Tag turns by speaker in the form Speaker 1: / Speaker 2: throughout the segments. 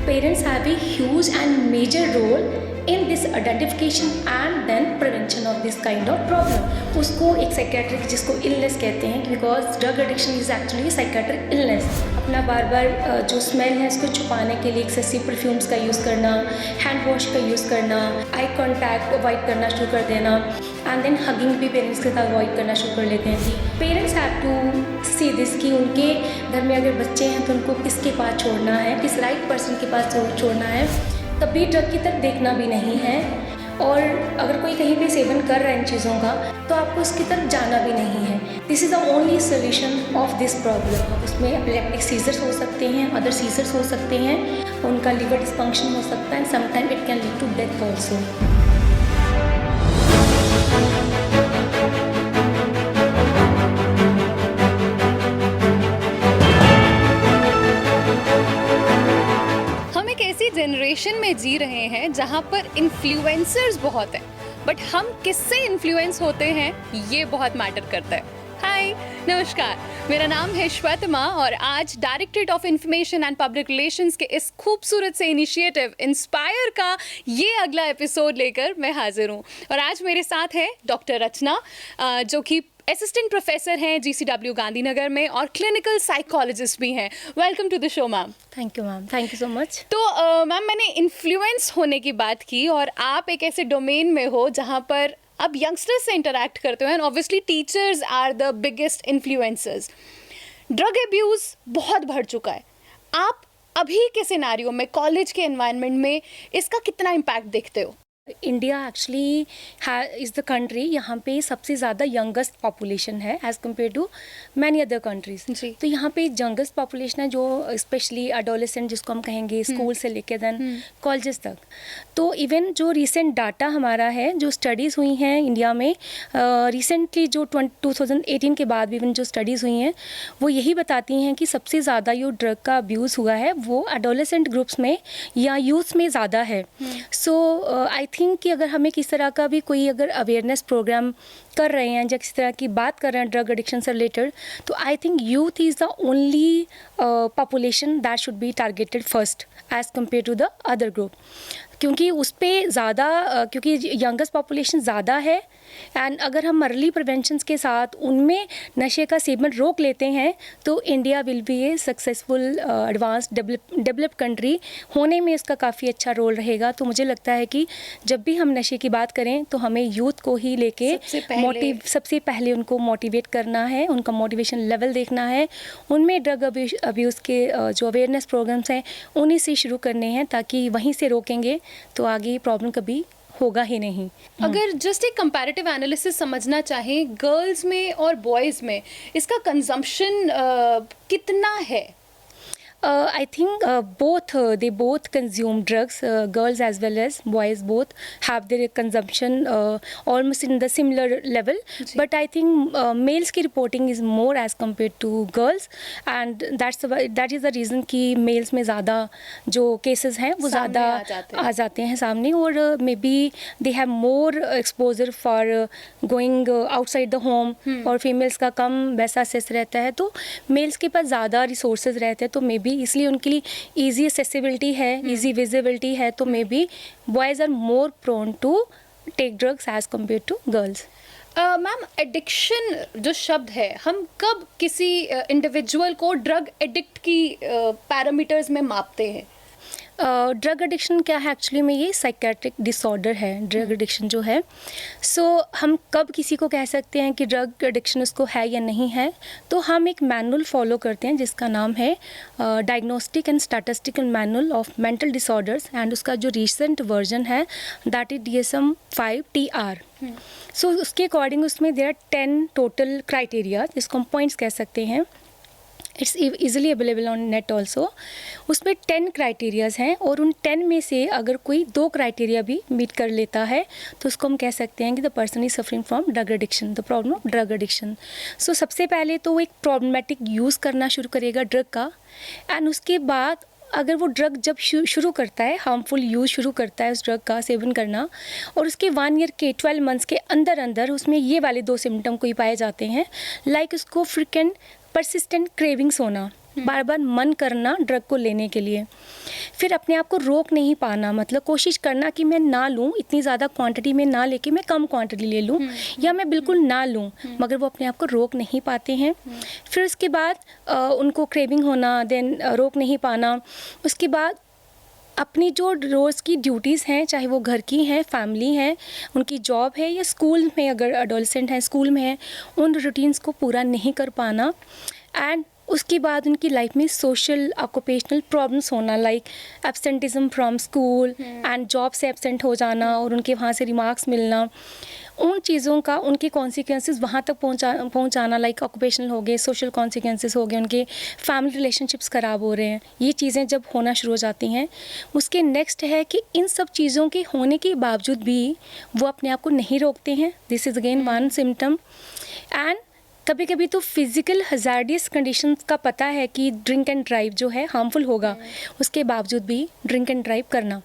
Speaker 1: Parents have a huge and major role in this identification and then prevention of this kind of problem. उसको एक psychiatric जिसको illness कहते हैं, because drug addiction is actually psychiatric illness. अपना बार बार जो smell है उसको छुपाने के लिए एक्सेसिव परफ्यूम्स का यूज़ करना, हैंड वॉश का यूज़ करना, आई कॉन्टैक्ट अवॉइड करना शुरू कर देना, एंड देन हगिंग भी पेरेंट्स के साथ अवॉइड करना शुरू कर लेते हैं. Parents have to see this कि उनके घर में अगर बच्चे हैं तो उनको किसके पास छोड़ना है, किस राइट पर्सन के पास छोड़ना है. कभी ड्रग की तरफ देखना भी नहीं है, और अगर कोई कहीं पे सेवन कर रहा है इन चीज़ों का तो आपको उसकी तरफ जाना भी नहीं है. This is the only solution of this problem. उसमें एपिलेप्टिक सीजर्स हो सकते हैं, अदर सीजर्स हो सकते हैं, उनका लिवर डिस्फंक्शन हो सकता है, and sometime it can lead to death also.
Speaker 2: Generation में जी रहे हैं जहां पर इन्फ्लुएंसर्स बहुत हैं, बट हम किससे इन्फ्लुएंस होते हैं ये बहुत मैटर करता है. हाय, नमस्कार, मेरा नाम है श्वेतमा और आज directorate of information and public relations के इस खूबसूरत से इनिशिएटिव इंस्पायर का ये अगला एपिसोड लेकर मैं हाजिर हूँ. और आज मेरे साथ है डॉक्टर रचना, जो कि असिस्टेंट प्रोफेसर हैं GCW गांधीनगर में और क्लिनिकल साइकोलॉजिस्ट भी हैं. Welcome to the show ma'am.
Speaker 1: Thank you ma'am, thank you so much.
Speaker 2: तो मैम, मैंने इन्फ्लुएंस होने की बात की और आप एक ऐसे डोमेन में हो जहाँ पर अब यंगस्टर्स से इंटरेक्ट करते हो and obviously teachers are the biggest influencers. Drug abuse बहुत बढ़ चुका है. आप अभी के सिनारियो में, कॉलेज के एनवायरनमेंट में इसका कितना इम्पैक्ट देखते हो?
Speaker 1: India actually is the country यहाँ पे सबसे ज़्यादा यंगेस्ट पॉपुलेशन है as compared to many other countries. तो यहाँ पे यंगेस्ट पॉपुलेशन है, जो स्पेशली अडोलेसेंट जिसको हम कहेंगे, स्कूल से लेकर देन कॉलेजेस तक. तो इवन जो रिसेंट डाटा हमारा है, जो स्टडीज़ हुई हैं इंडिया में रिसेंटली, जो 2018 के बाद भी इवन जो स्टडीज़ हुई हैं, वो यही बताती हैं कि सबसे ज़्यादा जो ड्रग का अब्यूज़ हुआ है वो अडोलेसेंट ग्रुप्स में या यूथ में ज़्यादा है. सो आई थिंक कि अगर हमें किस तरह का भी कोई अगर अवेयरनेस प्रोग्राम कर रहे हैं या किसी तरह की बात कर रहे हैं ड्रग एडिक्शन से रिलेटेड, तो I think youth is the only population that should be targeted first as compared to the other group. क्योंकि उस पर ज़्यादा क्योंकि यंगेस्ट पॉपुलेशन ज़्यादा है, एंड अगर हम अर्ली प्रिवेंशन के साथ उनमें नशे का सेवन रोक लेते हैं तो India will be A successful advance develop country होने में इसका काफ़ी अच्छा रोल रहेगा. तो मुझे लगता है कि जब भी हम नशे की बात करें तो हमें यूथ को ही लेके सबसे पहले उनको मोटिवेट करना है, उनका मोटिवेशन लेवल देखना है, उनमें ड्रग अब्यूज़ के जो अवेयरनेस प्रोग्राम्स हैं उन्हीं से शुरू करने हैं, ताकि वहीं से रोकेंगे तो आगे प्रॉब्लम कभी होगा ही नहीं.
Speaker 2: अगर जस्ट एक कंपैरेटिव एनालिसिस समझना चाहें, गर्ल्स में और बॉयज़ में इसका कंजम्पशन कितना है?
Speaker 1: I think they both consume drugs, girls as well as boys both have their consumption almost in the similar level. But I think males की reporting is more as compared to girls, and that is the reason कि males में ज़्यादा जो cases हैं वो ज़्यादा आ जाते हैं सामने, और maybe they have more exposure for going outside the home, और females का कम वैसा access रहता है, तो males के पास ज़्यादा resources रहते हैं, तो maybe इसलिए उनके लिए ईजी एक्सेसिबिलिटी है, ईजी विजिबिलिटी है, तो maybe boys are more prone to take drugs as compared to girls.
Speaker 2: Ma'am, addiction जो शब्द है, हम कब किसी इंडिविजुअल को ड्रग एडिक्ट की पैरामीटर्स में मापते हैं?
Speaker 1: ड्रग एडिक्शन क्या है एक्चुअली में, ये साइकेट्रिक डिसऑर्डर है ड्रग एडिक्शन जो है. सो हम कब किसी को कह सकते हैं कि ड्रग एडिक्शन उसको है या नहीं है, तो हम एक मैनुअल फॉलो करते हैं जिसका नाम है diagnostic and statistical manual of mental disorders, and उसका जो रिसेंट वर्जन है दैट इज DSM-5 TR. सो उसके अकॉर्डिंग उसमें देयर आर 10 टोटल क्राइटेरिया, जिसको हम पॉइंट्स कह सकते हैं. It's easily available on net also. उसमें 10 क्राइटेरियाज़ हैं, और उन 10 में से अगर कोई 2 क्राइटेरिया भी मीट कर लेता है तो उसको हम कह सकते हैं कि the person is suffering from drug addiction, the problem of drug addiction. So सबसे पहले तो वो एक प्रॉब्लमेटिक यूज़ करना शुरू करेगा ड्रग का, एंड उसके बाद अगर वो ड्रग जब शुरू करता है, हार्मफुल यूज़ शुरू करता है उस ड्रग का सेवन करना, और उसके 1 ईयर के 12 मंथ्स के अंदर अंदर उसमें ये वाले 2 सिम्टम कोई पाए जाते हैं, लाइक उसको फ्रिक्वेंट परसिस्टेंट क्रेविंग्स होना, बार बार मन करना ड्रग को लेने के लिए, फिर अपने आप को रोक नहीं पाना, मतलब कोशिश करना कि मैं ना लूँ, इतनी ज़्यादा क्वांटिटी में ना लेके मैं कम क्वांटिटी ले लूँ, या मैं बिल्कुल ना लूँ, मगर वो अपने आप को रोक नहीं पाते हैं। फिर उसके बाद उनको क्रेविंग होना, देन रोक नहीं पाना। उसके बाद अपनी जो रोज़ की ड्यूटीज़ हैं, चाहे वो घर की हैं, फैमिली हैं, उनकी जॉब है, या स्कूल में अगर एडोलसेंट हैं स्कूल में हैं, उन रूटीन्स को पूरा नहीं कर पाना। एंड उसके बाद उनकी लाइफ में सोशल ऑक्यूपेशनल प्रॉब्लम्स होना, like absenteeism from school and job से एब्सेंट हो जाना, और उनके वहाँ से रिमार्क्स मिलना, उन चीज़ों का उनके कॉन्सिक्वेंसेस वहाँ तक पहुँचाना, लाइक ऑक्यूपेशनल हो गए, सोशल कॉन्सिक्वेंसेस हो गए, उनके फैमिली रिलेशनशिप्स ख़राब हो रहे हैं। ये चीज़ें जब होना शुरू हो जाती हैं, उसके नेक्स्ट है कि इन सब चीज़ों के होने के बावजूद भी वो अपने आप को नहीं रोकते हैं। This is again one symptom. And कभी कभी तो फिज़िकल हज़ार्डियस कंडीशंस का पता है कि ड्रिंक एंड ड्राइव जो है हार्मफुल होगा, उसके बावजूद भी ड्रिंक एंड ड्राइव करना।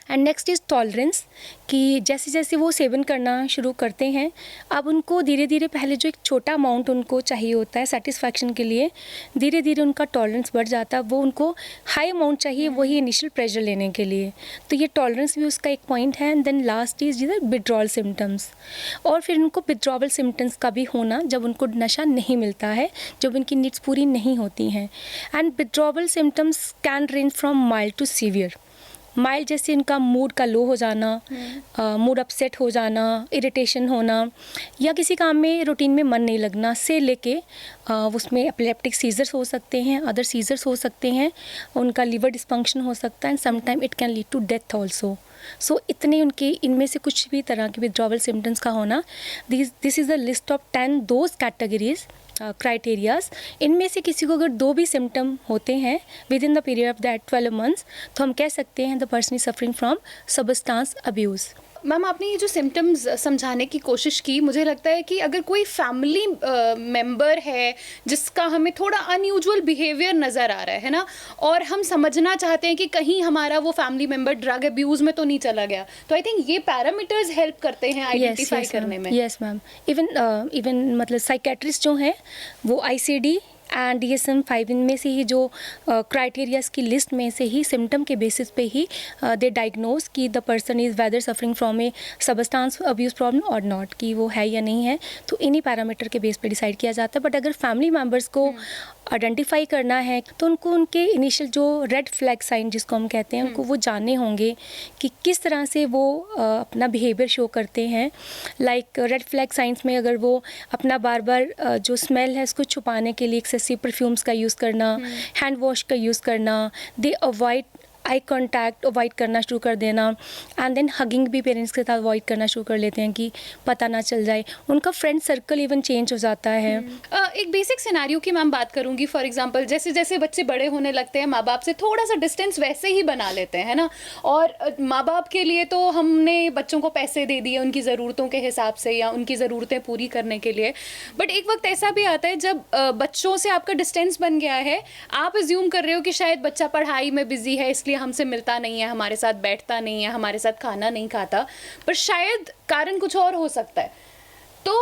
Speaker 1: एंड नेक्स्ट इज़ टॉलरेंस, कि जैसे जैसे वो सेवन करना शुरू करते हैं, अब उनको धीरे धीरे पहले जो एक छोटा अमाउंट उनको चाहिए होता है सेटिस्फैक्शन के लिए, धीरे धीरे उनका टॉलरेंस बढ़ जाता है, वो उनको हाई अमाउंट चाहिए वही इनिशियल प्रेशर लेने के लिए। तो ये टॉलरेंस भी उसका एक पॉइंट है। And then last is withdrawal symptoms, और फिर उनको विड्रॉवल सिम्टम्स का भी होना जब उनको नशा नहीं मिलता है, जब उनकी नीड्स पूरी नहीं होती हैं। And withdrawal symptoms can range from mild to severe. Mild जैसे इनका मूड का लो हो जाना, मूड अपसेट हो जाना, इरिटेशन होना, या किसी काम में रूटीन में मन नहीं लगना, से लेके उसमें एपिलेप्टिक सीजर्स हो सकते हैं, अदर सीजर्स हो सकते हैं, उनका लिवर डिस्फंक्शन हो सकता है, and sometime it can lead to death also. So इतने उनके इनमें से कुछ भी तरह के विड्रॉवल सिम्टम्स का होना, this is a list of 10 those categories criterias. इनमें से किसी को अगर 2 भी सिम्टम होते हैं with in the period of that 12 months, तो हम कह सकते हैं the person is suffering from substance abuse.
Speaker 2: Ma'am, आपने ये जो सिम्टम्स समझाने की कोशिश की, मुझे लगता है कि अगर कोई फैमिली मेंबर है जिसका हमें थोड़ा अनयूजुअल बिहेवियर नज़र आ रहा है ना, और हम समझना चाहते हैं कि कहीं हमारा वो फैमिली मेंबर ड्रग अब्यूज़ में तो नहीं चला गया, तो आई थिंक ये पैरामीटर्स हेल्प करते हैं आइडेंटिफाई करने में।
Speaker 1: यस मैम, इवन मतलब साइकेट्रिस्ट जो हैं वो ICD एंड DSM-5 इनमें से ही जो क्राइटेरियाज की लिस्ट में से ही सिम्टम के बेसिस पे ही दे डायग्नोज कि the person is whether suffering from a substance abuse problem और नॉट, कि वो है या नहीं है। तो इन्हीं पैरामीटर के बेस पे डिसाइड किया जाता है। बट अगर फैमिली मेम्बर्स को आइडेंटिफाई करना है तो उनको उनके इनिशियल जो रेड फ्लैग साइन जिसको हम कहते हैं, उनको वो जानने होंगे कि किस तरह से वो अपना बिहेवियर शो करते हैं। लाइक रेड फ्लैग साइंस में अगर वो अपना बार बार जो स्मेल है उसको छुपाने के लिए एक्सेसिव परफ्यूम्स का यूज़ करना, हैंड वॉश का यूज़ करना, दे अवॉइड आई कॉन्टैक्ट अवॉइड करना शुरू कर देना, एंड देन हगिंग भी पेरेंट्स के साथ अवॉइड करना शुरू कर लेते हैं कि पता ना चल जाए। उनका फ्रेंड सर्कल इवन चेंज हो जाता है।
Speaker 2: एक बेसिक सिनेरियो की मैम बात करूंगी। फॉर एग्जांपल, जैसे जैसे बच्चे बड़े होने लगते हैं, माँ बाप से थोड़ा सा डिस्टेंस वैसे ही बना लेते हैं ना, और माँ बाप के लिए तो हमने बच्चों को पैसे दे दिए उनकी ज़रूरतों के हिसाब से या उनकी ज़रूरतें पूरी करने के लिए, बट एक वक्त ऐसा भी आता है जब बच्चों से आपका डिस्टेंस बन गया है, आप एज्यूम कर रहे हो कि शायद बच्चा पढ़ाई में बिजी है इसलिए हमसे मिलता नहीं है, हमारे साथ बैठता नहीं है, हमारे साथ खाना नहीं खाता, पर शायद कारण कुछ और हो सकता है। तो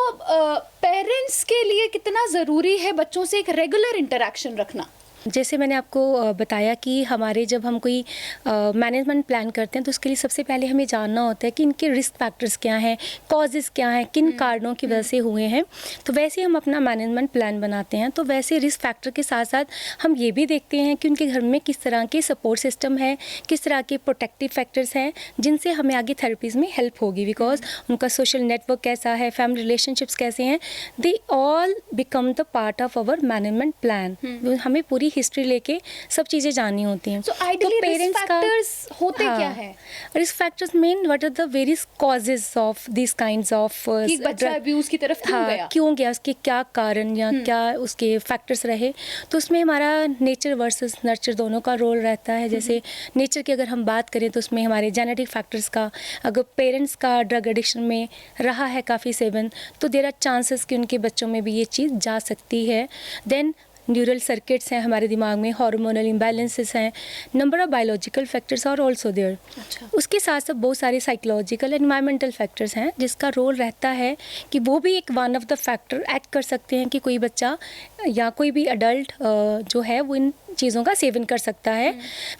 Speaker 2: पेरेंट्स के लिए कितना ज़रूरी है बच्चों से एक रेगुलर इंटरेक्शन रखना?
Speaker 1: जैसे मैंने आपको बताया कि हमारे जब हम कोई मैनेजमेंट प्लान करते हैं तो उसके लिए सबसे पहले हमें जानना होता है कि इनके रिस्क फैक्टर्स क्या हैं, कॉजेज़ क्या हैं, किन कारणों की वजह से हुए हैं। तो वैसे हम अपना मैनेजमेंट प्लान बनाते हैं। तो वैसे रिस्क फैक्टर के साथ साथ हम ये भी देखते हैं कि उनके घर में किस तरह के सपोर्ट सिस्टम है, किस तरह के प्रोटेक्टिव फैक्टर्स हैं जिनसे हमें आगे थेरेपीज़ में हेल्प होगी। बिकॉज उनका सोशल नेटवर्क कैसा है, फैमिली रिलेशनशिप्स कैसे हैं, they all become the part of our management plan. हमें पूरी हिस्ट्री लेके सब चीजें जाननी होती हैं।
Speaker 2: So ideally risk factors होते क्या है?
Speaker 1: Risk factors mean what are the various causes of this kinds of
Speaker 2: कि बच्चा अब्यूज की तरफ
Speaker 1: क्यों गया, उसके क्या कारण या क्या उसके फैक्टर्स रहे। तो उसमें हमारा नेचर वर्सेस नर्चर दोनों का रोल रहता है। जैसे नेचर की अगर हम बात करें तो उसमें हमारे जेनेटिक फैक्टर्स का, अगर पेरेंट्स का ड्रग एडिक्शन में रहा है काफ़ी सेवन, तो देयर आर चांसेस कि उनके बच्चों में भी ये चीज़ जा सकती है। देन न्यूरल सर्किट्स हैं हमारे दिमाग में, हार्मोनल इम्बैलेंसेस हैं, number of biological factors are also there. उसके साथ साथ बहुत सारे साइकोलॉजिकल एनवायरमेंटल फैक्टर्स हैं जिसका रोल रहता है कि वो भी एक one of the factor act कर सकते हैं कि कोई बच्चा या कोई भी अडल्ट जो है वो इन चीज़ों का सेवन कर सकता है।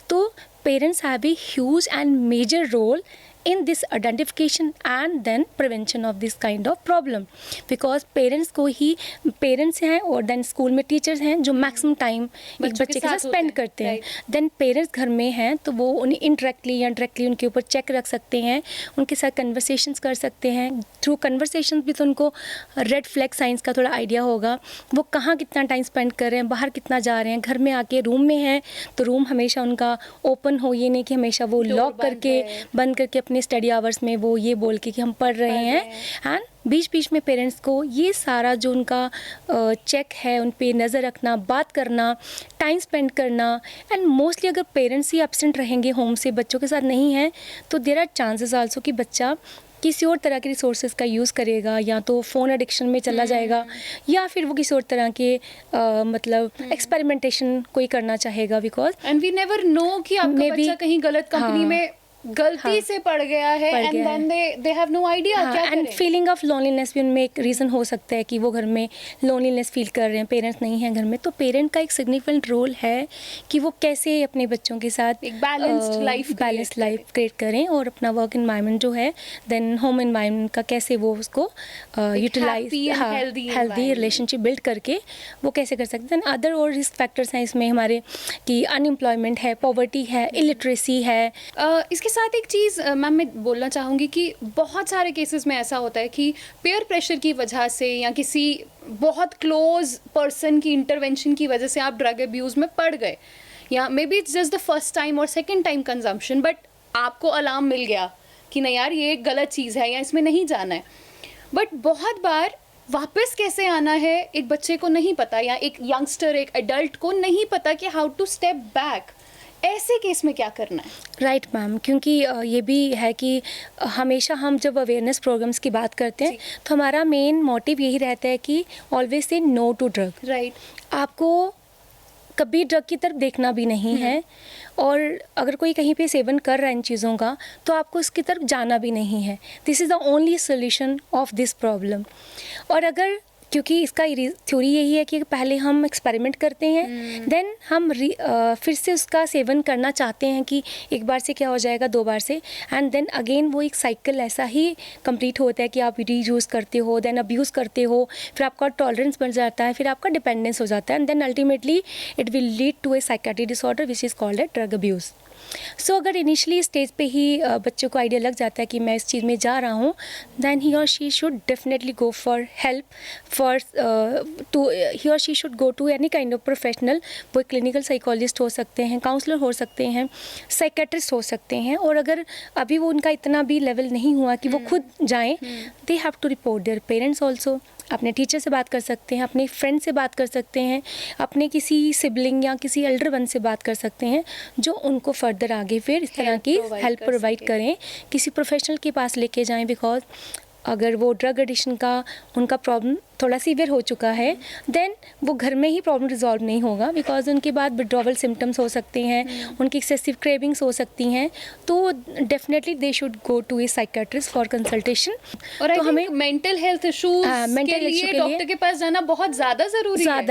Speaker 1: तो parents have a huge and major role in this identification and then prevention of this kind of problem, because parents को ही parents हैं और then स्कूल में टीचर्स हैं जो मैक्सिमम टाइम एक बच्चे के साथ स्पेंड करते हैं। देन पेरेंट्स घर में हैं तो वो उन्हें इनडायरेक्टली या डायरेक्टली उनके ऊपर चेक रख सकते हैं, उनके साथ कन्वर्सेशंस कर सकते हैं। थ्रू कन्वर्सेशंस भी तो उनको रेड फ्लैग साइंस का थोड़ा आइडिया होगा, वो कहाँ कितना टाइम स्पेंड कर रहे हैं, बाहर कितना जा रहे हैं, घर में आके रूम में हैं तो रूम हमेशा उनका ओपन हो, ये नहीं कि हमेशा वो लॉक करके बंद करके अपने स्टडी आवर्स में वो ये बोल के कि हम पढ़ रहे हैं। एंड बीच बीच में पेरेंट्स को ये सारा जो उनका चेक है उन पे नज़र रखना, बात करना, टाइम स्पेंड करना। एंड मोस्टली अगर पेरेंट्स ही एब्सेंट रहेंगे होम से, बच्चों के साथ नहीं हैं, तो देयर आर चांसेस आल्सो कि बच्चा किसी और तरह के रिसोर्सेज का यूज़ करेगा, या तो फ़ोन एडिक्शन में चला जाएगा या फिर वो किसी और तरह के मतलब एक्सपेरिमेंटेशन कोई करना चाहेगा। Because
Speaker 2: and we never know कि आपका बच्चा कहीं गलत कंपनी में गलती से पड़ गया है and then they have no idea क्या करें।
Speaker 1: एंड फीलिंग ऑफ लोनलीनेस भी उनमें एक रीज़न हो सकता है कि वो घर में लोनलीनेस फील कर रहे हैं, पेरेंट्स नहीं हैं घर में। तो पेरेंट का एक सिग्निफिकेंट रोल है कि वो कैसे अपने बच्चों के साथ
Speaker 2: एक बैलेंस्ड लाइफ
Speaker 1: क्रिएट करें और अपना वर्क एनवायरनमेंट जो है, देन होम एनवायरनमेंट का कैसे वो उसको यूटिलाइज, हेल्दी रिलेशनशिप बिल्ड करके वो कैसे कर सकते हैं। अदर और रिस्क फैक्टर्स हैं इसमें हमारे कि अनएम्प्लॉयमेंट है, पॉवर्टी है, इलिटरेसी है।
Speaker 2: इसके साथ एक चीज़ मैम मैं बोलना चाहूँगी कि बहुत सारे केसेस में ऐसा होता है कि पेयर प्रेशर की वजह से या किसी बहुत क्लोज पर्सन की इंटरवेंशन की वजह से आप ड्रग अब्यूज़ में पड़ गए, या may be it's just the first time और सेकेंड टाइम कंजम्पशन, बट आपको अलार्म मिल गया कि नहीं यार ये एक गलत चीज़ है या इसमें नहीं जाना है। बट बहुत बार वापस कैसे आना है एक बच्चे को नहीं पता, या एक यंगस्टर, एक एडल्ट को नहीं पता कि हाउ टू स्टेप बैक। ऐसे केस में क्या करना है?
Speaker 1: राइट मैम, क्योंकि ये भी है कि हमेशा हम जब अवेयरनेस प्रोग्राम्स की बात करते हैं तो हमारा मेन मोटिव यही रहता है कि always say no to drug.
Speaker 2: Right,
Speaker 1: आपको कभी ड्रग की तरफ देखना भी नहीं है, और अगर कोई कहीं पे सेवन कर रहा है इन चीज़ों का तो आपको उसकी तरफ जाना भी नहीं है। This is the only solution of this problem. और अगर क्योंकि इसका थ्योरी यही है कि पहले हम एक्सपेरिमेंट करते हैं, देन हम फिर से उसका सेवन करना चाहते हैं कि एक बार से क्या हो जाएगा, 2 बार से, एंड देन अगेन वो एक साइकिल ऐसा ही कंप्लीट होता है कि आप रीयूज़ करते हो, देन अब्यूज़ करते हो, फिर आपका टॉलरेंस बढ़ जाता है, फिर आपका डिपेंडेंस हो जाता है, and then ultimately it will lead to a psychiatric disorder which is called a drug abuse. So अगर इनिशियली स्टेज पे ही बच्चों को आइडिया लग जाता है कि मैं इस चीज़ में जा रहा हूँ, then he or she should definitely go for help, for he or she should go to any kind of professional. वो क्लिनिकल साइकोलॉजिस्ट हो सकते हैं, काउंसलर हो सकते हैं, साइकेट्रिस्ट हो सकते हैं। और अगर अभी वो उनका इतना भी लेवल नहीं हुआ कि वो खुद जाएँ, they have to report their parents also. अपने टीचर से बात कर सकते हैं, अपने फ्रेंड से बात कर सकते हैं, अपने किसी सिबलिंग या किसी एल्डर वन से बात कर सकते हैं जो उनको फर्दर आगे फिर इस तरह की हेल्प प्रोवाइड करें, किसी प्रोफेशनल के पास लेके जाएं। बिकॉज अगर वो ड्रग एडिक्शन का उनका प्रॉब्लम थोड़ा सीवियर हो चुका है, देन वो घर में ही प्रॉब्लम रिजॉल्व नहीं होगा, बिकॉज उनके बाद विड्रॉवल सिम्टम्स हो सकते हैं, उनकी एक्सेसिव क्रेविंग्स हो सकती हैं। तो definitely they should go to a psychiatrist for consultation.
Speaker 2: और तो हमें मेंटल हेल्थ इश्यूज के लिए डॉक्टर के पास जाना बहुत ज़्यादा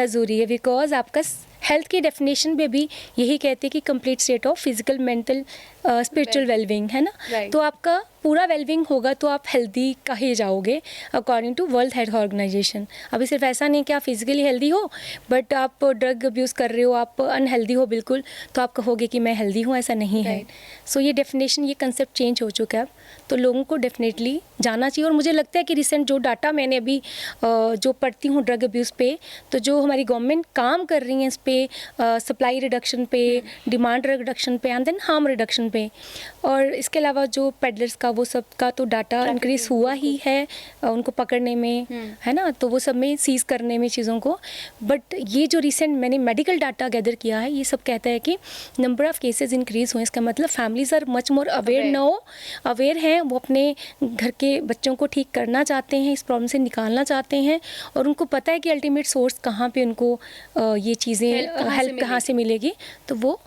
Speaker 2: ज़रूरी है,
Speaker 1: बिकॉज आपका हेल्थ की डेफिनेशन में भी यही कहते हैं कि complete state of physical, mental, spiritual wellbeing, है ना। तो आपका पूरा वेलबींग होगा तो आप हेल्दी कहे जाओगे according to World Health Organization. अभी सिर्फ ऐसा नहीं कि आप फिजिकली हेल्दी हो बट आप ड्रग अब्यूज़ कर रहे हो, आप अनहेल्दी हो बिल्कुल, तो आप कहोगे कि मैं हेल्दी हूँ, ऐसा नहीं है। सो ये डेफिनेशन, ये कंसेप्ट चेंज हो चुका है, तो लोगों को डेफिनेटली जाना चाहिए। और मुझे लगता है कि रिसेंट जो डाटा मैंने अभी जो पढ़ती हूँ ड्रग अब्यूज़ पे, तो जो हमारी गवर्नमेंट काम कर रही है इस पे, सप्लाई रिडक्शन पे, डिमांड रिडक्शन पे, एंड देन हार्म रिडक्शन पे, और इसके अलावा जो पेडलर्स का का वो सब का तो डाटा इंक्रीज हुआ ही है उनको पकड़ने में, है ना, तो वो सब में सीज करने में चीज़ों को। बट ये जो रिसेंट मैंने मेडिकल डाटा गैदर किया है, ये सब कहता है कि नंबर ऑफ़ केसेस इंक्रीज हुए। इसका मतलब families are much more aware हैं, वो अपने घर के बच्चों को ठीक करना चाहते हैं, इस प्रॉब्लम से निकालना चाहते हैं, और उनको पता है कि अल्टीमेट सोर्स कहाँ पे उनको ये चीज़ें हेल्प कहाँ से मिलेगी, तो वो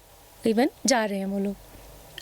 Speaker 1: इवन जा रहे हैं वो लोग।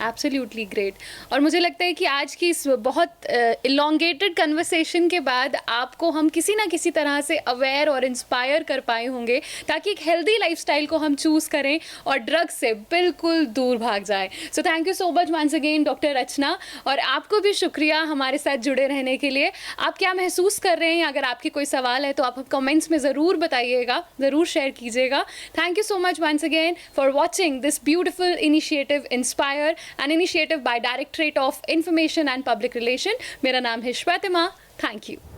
Speaker 2: Absolutely great. और मुझे लगता है कि आज की इस बहुत इलोंगेटेड कन्वर्सेशन के बाद आपको हम किसी ना किसी तरह से अवेयर और इंस्पायर कर पाए होंगे, ताकि एक हेल्दी लाइफस्टाइल को हम चूज़ करें और ड्रग्स से बिल्कुल दूर भाग जाए। So thank you so much once again doctor Rachna, और आपको भी शुक्रिया हमारे साथ जुड़े रहने के लिए। आप क्या महसूस कर रहे हैं, अगर आपके कोई सवाल है तो आप कमेंट्स में ज़रूर बताइएगा, ज़रूर शेयर कीजिएगा। Thank you so much once again for watching this beautiful initiative inspire, an initiative by Directorate of Information and Public Relation. मेरा नाम है श्वेतिमा। Thank you.